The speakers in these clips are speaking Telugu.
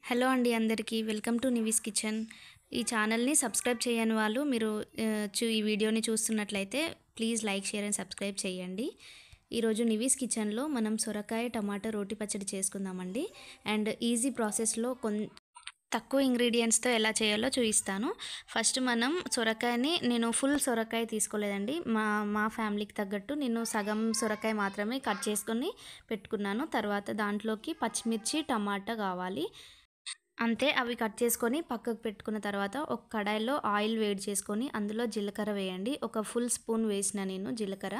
హలో అండి అందరికీ వెల్కమ్ టు నివీస్ కిచెన్. ఈ ఛానల్ని సబ్స్క్రైబ్ చేయని వాళ్ళు మీరు ఈ వీడియోని చూస్తున్నట్లయితే please like share and subscribe చేయండి. ఈరోజు నివీస్ కిచెన్లో మనం సొరకాయ టమాటా రోటి పచ్చడి చేసుకుందామండి. అండ్ ఈజీ ప్రాసెస్లో తక్కువ ఇంగ్రీడియంట్స్తో ఎలా చేయాలో చూపిస్తాను. ఫస్ట్ మనం సొరకాయని, నేను ఫుల్ సొరకాయ తీసుకోలేదండి, మా ఫ్యామిలీకి తగ్గట్టు నేను సగం సొరకాయ మాత్రమే కట్ చేసుకొని పెట్టుకున్నాను. తర్వాత దాంట్లోకి పచ్చిమిర్చి టమాటా కావాలి అంతే. అవి కట్ చేసుకొని పక్కకు పెట్టుకున్న తర్వాత ఒక కడాయిలో ఆయిల్ వేడి చేసుకొని అందులో జీలకర్ర వేయండి. ఒక ఫుల్ స్పూన్ వేసిన నేను జీలకర్ర.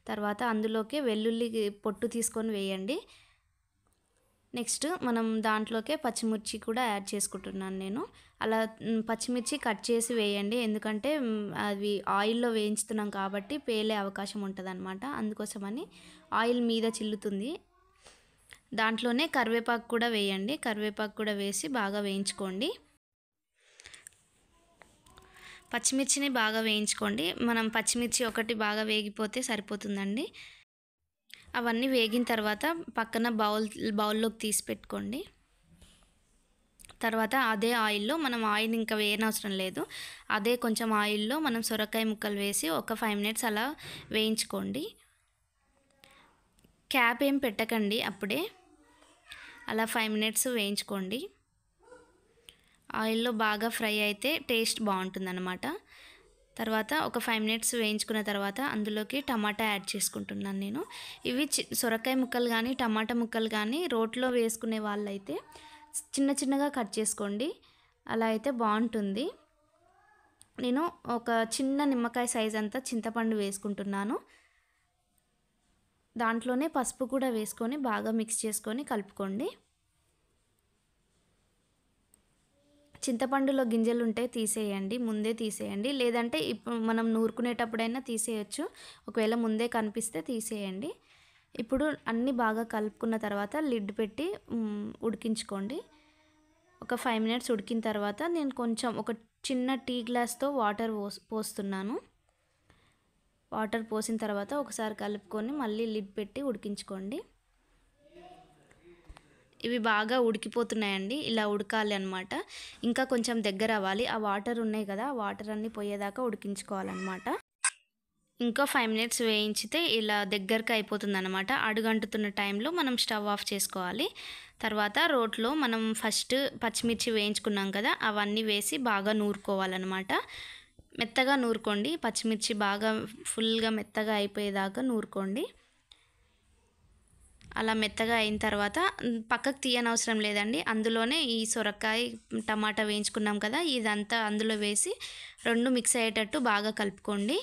తర్వాత అందులోకి వెల్లుల్లి పొట్టు తీసుకొని వేయండి. నెక్స్ట్ మనం దాంట్లోకే పచ్చిమిర్చి కూడా యాడ్ చేసుకుంటున్నాను నేను. అలా పచ్చిమిర్చి కట్ చేసి వేయండి, ఎందుకంటే అవి ఆయిల్లో వేయించుతున్నాం కాబట్టి పేలే అవకాశం ఉంటుందన్నమాట. అందుకోసమని ఆయిల్ మీద చిల్లుతుంది. దాంట్లోనే కరివేపాకు కూడా వేయండి. కరివేపాకు కూడా వేసి బాగా వేయించుకోండి. పచ్చిమిర్చిని బాగా వేయించుకోండి. మనం పచ్చిమిర్చి ఒకటి బాగా వేగిపోతే సరిపోతుందండి. అవన్నీ వేగిన తర్వాత పక్కన బౌల్లోకి తీసి పెట్టుకోండి. తర్వాత అదే ఆయిల్లో మనం ఆయిల్ ఇంకా వేయనవసరం లేదు, అదే కొంచెం ఆయిల్లో మనం సొరకాయ ముక్కలు వేసి ఒక 5 మినిట్స్ అలా వేయించుకోండి. క్యాప్ ఏం పెట్టకండి, అప్పుడే అలా 5 మినిట్స్ వేయించుకోండి. ఆయిల్లో బాగా ఫ్రై అయితే టేస్ట్ బాగుంటుందన్నమాట. తర్వాత ఒక 5 మినిట్స్ వేయించుకున్న తర్వాత అందులోకి టమాటా యాడ్ చేసుకుంటున్నాను నేను. ఇవి సొరకాయ ముక్కలు కానీ టమాటా ముక్కలు కానీ రోట్లో వేసుకునే వాళ్ళైతే చిన్న చిన్నగా కట్ చేసుకోండి, అలా అయితే బాగుంటుంది. నేను ఒక చిన్న నిమ్మకాయ సైజ్ అంతా చింతపండు వేసుకుంటున్నాను. దాంట్లోనే పసుపు కూడా వేసుకొని బాగా మిక్స్ చేసుకొని కలుపుకోండి. చింతపండులో గింజలు ఉంటే తీసేయండి, ముందే తీసేయండి. లేదంటే ఇప్పుడు మనం నూరుకునేటప్పుడైనా తీసేయచ్చు, ఒకవేళ ముందే కనిపిస్తే తీసేయండి. ఇప్పుడు అన్నీ బాగా కలుపుకున్న తర్వాత లిడ్ పెట్టి ఉడికించుకోండి. ఒక 5 మినిట్స్ ఉడికిన తర్వాత నేను కొంచెం ఒక చిన్న టీ గ్లాస్తో వాటర్ పోస్తున్నాను. వాటర్ పోసిన తర్వాత ఒకసారి కలుపుకొని మళ్ళీ లిడ్ పెట్టి ఉడికించుకోండి. ఇవి బాగా ఉడికిపోతున్నాయండి, ఇలా ఉడకాలి అన్నమాట. ఇంకా కొంచెం దగ్గర అవ్వాలి. ఆ వాటర్ ఉన్నాయి కదా, ఆ వాటర్ అన్నీ పోయేదాకా ఉడికించుకోవాలన్నమాట. ఇంకో 5 మినిట్స్ వేయించితే ఇలా దగ్గరకు అయిపోతుంది అన్నమాట. అడుగంటుతున్న టైంలో మనం స్టవ్ ఆఫ్ చేసుకోవాలి. తర్వాత రోట్లో మనం ఫస్ట్ పచ్చిమిర్చి వేయించుకున్నాం కదా, అవన్నీ వేసి బాగా నూరుకోవాలన్నమాట. మెత్తగా నూరుకోండి, పచ్చిమిర్చి బాగా ఫుల్గా మెత్తగా అయిపోయేదాకా నూరుకోండి. అలా మెత్తగా అయిన తర్వాత పక్కకు తీయనవసరం లేదండి, అందులోనే ఈ సొరకాయ టమాటా వేయించుకున్నాం కదా, ఇదంతా అందులో వేసి 2 మిక్స్ అయ్యేటట్టు బాగా కలుపుకోండి.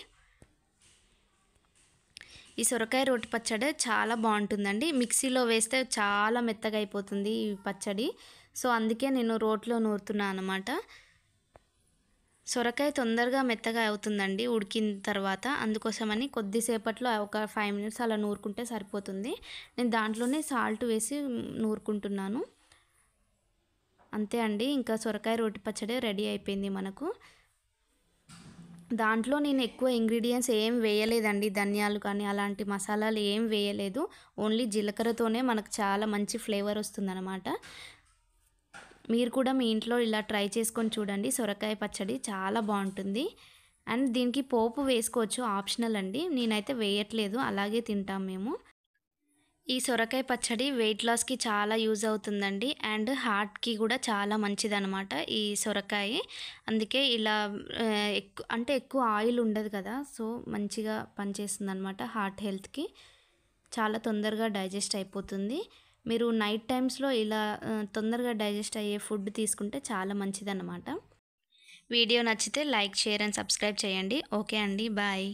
ఈ సొరకాయ రోటి పచ్చడి చాలా బాగుంటుందండి. మిక్సీలో వేస్తే చాలా మెత్తగా అయిపోతుంది ఈ పచ్చడి, సో అందుకే నేను రోట్లో నూరుతున్నాను అన్నమాట. సొరకాయ తొందరగా మెత్తగా అవుతుందండి ఉడికిన తర్వాత, అందుకోసమని కొద్దిసేపట్లో ఒక 5 మినిట్స్ అలా నూరుకుంటే సరిపోతుంది. నేను దాంట్లోనే సాల్ట్ వేసి నూరుకుంటున్నాను. అంతే అండి, ఇంకా సొరకాయ రోటి పచ్చడి రెడీ అయిపోయింది మనకు. దాంట్లో నేను ఎక్కువ ఇంగ్రీడియంట్స్ ఏం వేయలేదండి, ధనియాలు కానీ అలాంటి మసాలాలు ఏం వేయలేదు. ఓన్లీ జీలకర్రతోనే మనకు చాలా మంచి ఫ్లేవర్ వస్తుందన్నమాట. మీరు కూడా మీ ఇంట్లో ఇలా ట్రై చేసుకొని చూడండి. సొరకాయ పచ్చడి చాలా బాగుంటుంది. అండ్ దీనికి పోపు వేసుకోవచ్చు, ఆప్షనల్ అండి, నేనైతే వేయట్లేదు, అలాగే తింటాం మేము. ఈ సొరకాయ పచ్చడి వెయిట్ లాస్కి చాలా యూజ్ అవుతుందండి, అండ్ హార్ట్కి కూడా చాలా మంచిదన్నమాట ఈ సొరకాయ. అందుకే ఇలా ఎక్కువ ఆయిల్ ఉండదు కదా, సో మంచిగా పనిచేస్తుంది అనమాట హార్ట్ హెల్త్కి. చాలా తొందరగా డైజెస్ట్ అయిపోతుంది. మీరు నైట్ టైమ్స్లో ఇలా తొందరగా డైజెస్ట్ అయ్యే ఫుడ్ తీసుకుంటే చాలా మంచిదన్నమాట. వీడియో నచ్చితే లైక్ షేర్ అండ్ సబ్స్క్రైబ్ చేయండి. ఓకే అండి, బాయ్.